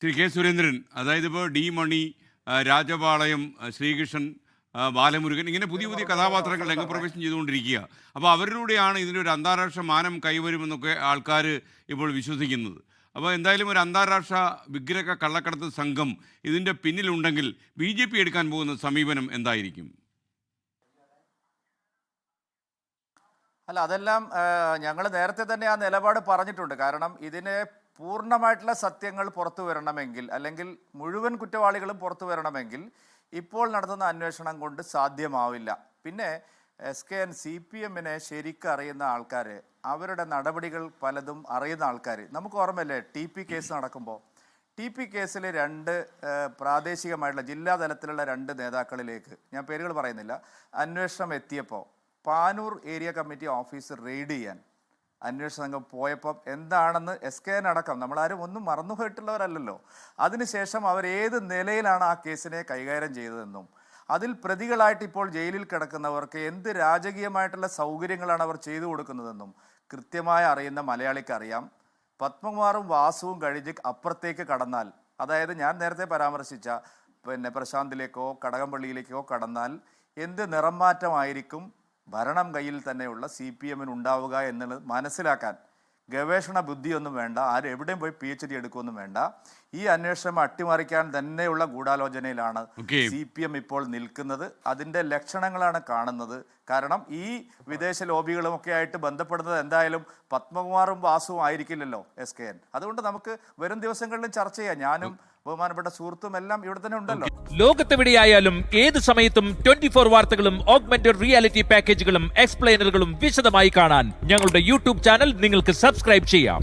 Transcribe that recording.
Shri K Surendran, അതായത് ഇപ്പോൾ D മണി, രാജപാളയം, ശ്രീകൃഷ്ണൻ, ബാലമുരുകൻ, ഇങ്ങനെ പുതിയ പുതിയ കഥാപാത്രങ്ങൾ രംഗപ്രവേശം ചെയ്തുകൊണ്ടിരിക്കുക. അപ്പോൾ അവരിലൂടെയാണ് ഇതിനൊരു അന്താരാഷ്ട്ര മാനം കൈവരുമെന്നൊക്കെ ആൾക്കാർ ഇപ്പോൾ വിശ്വസിക്കുന്നത്. അപ്പോൾ എന്തായാലും ഒരു അന്താരാഷ്ട്ര വിഗ്രഹ കള്ളക്കടത്ത് സംഘം ഇതിൻ്റെ പിന്നിലുണ്ടെങ്കിൽ BJP എടുക്കാൻ പോകുന്ന സമീപനം എന്തായിരിക്കും? അല്ല, അതെല്ലാം ഞങ്ങൾ നേരത്തെ തന്നെ ആ നിലപാട് പറഞ്ഞിട്ടുണ്ട്. കാരണം ഇതിന് പൂർണ്ണമായിട്ടുള്ള സത്യങ്ങൾ പുറത്തു വരണമെങ്കിൽ, അല്ലെങ്കിൽ മുഴുവൻ കുറ്റവാളികളും പുറത്തു വരണമെങ്കിൽ ഇപ്പോൾ നടത്തുന്ന അന്വേഷണം കൊണ്ട് സാധ്യമാവില്ല. പിന്നെ SKN CPM-നെ ശരിക്കും അറിയുന്ന ആൾക്കാർ, അവരുടെ നടപടികൾ പലതും അറിയുന്ന ആൾക്കാർ, നമുക്ക് ഓർമ്മയില്ലേ TP കേസ് നടക്കുമ്പോൾ TP കേസിൽ രണ്ട് പ്രാദേശികമായിട്ടുള്ള ജില്ലാ തലത്തിലുള്ള രണ്ട് നേതാക്കളിലേക്ക്, ഞാൻ പേരുകൾ പറയുന്നില്ല, അന്വേഷണം എത്തിയപ്പോൾ Panoor area committee office raid ചെയ്യാൻ അന്വേഷണ സംഘം പോയപ്പം എന്താണെന്ന് SKN അടക്കം നമ്മളാരും ഒന്നും മറന്നുപോയിട്ടുള്ളവരല്ലല്ലോ. അതിനുശേഷം അവർ ഏത് നിലയിലാണ് ആ കേസിനെ കൈകാര്യം ചെയ്തതെന്നും അതിൽ പ്രതികളായിട്ട് ഇപ്പോൾ ജയിലിൽ കിടക്കുന്നവർക്ക് എന്ത് രാജകീയമായിട്ടുള്ള സൗകര്യങ്ങളാണ് അവർ ചെയ്തു കൊടുക്കുന്നതെന്നും കൃത്യമായി അറിയുന്ന മലയാളിക്ക് അറിയാം. പത്മകുമാറും വാസുവും കഴിഞ്ഞ് അപ്പുറത്തേക്ക് കടന്നാൽ, അതായത് ഞാൻ നേരത്തെ പരാമർശിച്ച പ്രശാന്തിലേക്കോ കടകംപള്ളിയിലേക്കോ കടന്നാൽ എന്ത് നിറം മാറ്റമായിരിക്കും ഭരണം കയ്യിൽ തന്നെയുള്ള CPM-ന് ഉണ്ടാവുക എന്നുള്ളത് മനസ്സിലാക്കാൻ ഗവേഷണ ബുദ്ധിയൊന്നും വേണ്ട, ആരും എവിടെയും പോയി PhD എടുക്കുകയൊന്നും വേണ്ട. ഈ അന്വേഷണം അട്ടിമറിക്കാൻ തന്നെയുള്ള ഗൂഢാലോചനയിലാണ് CPM ഇപ്പോൾ നിൽക്കുന്നത്. അതിൻ്റെ ലക്ഷണങ്ങളാണ് കാണുന്നത്. കാരണം ഈ വിദേശ ലോബികളുമൊക്കെ ആയിട്ട് ബന്ധപ്പെടുന്നത് എന്തായാലും പത്മകുമാറും വാസുവും ആയിരിക്കില്ലല്ലോ SKN. അതുകൊണ്ട് നമുക്ക് വരും ദിവസങ്ങളിലും ചർച്ച ചെയ്യാം. ഞാനും ബഹുമാനപ്പെട്ട സുഹൃത്തും എല്ലാം ഇവിടെ തന്നെ ഉണ്ടല്ലോ. ലോകത്തെവിടെയായാലും ഏത് സമയത്തും 24 വാർത്തകളും ഓഗ്മെന്റഡ് റിയാലിറ്റി പാക്കേജുകളും എക്സ്പ്ലെയിനറുകളും വിശദമായി കാണാൻ ഞങ്ങളുടെ YouTube ചാനൽ നിങ്ങൾക്ക് സബ്സ്ക്രൈബ് ചെയ്യാം.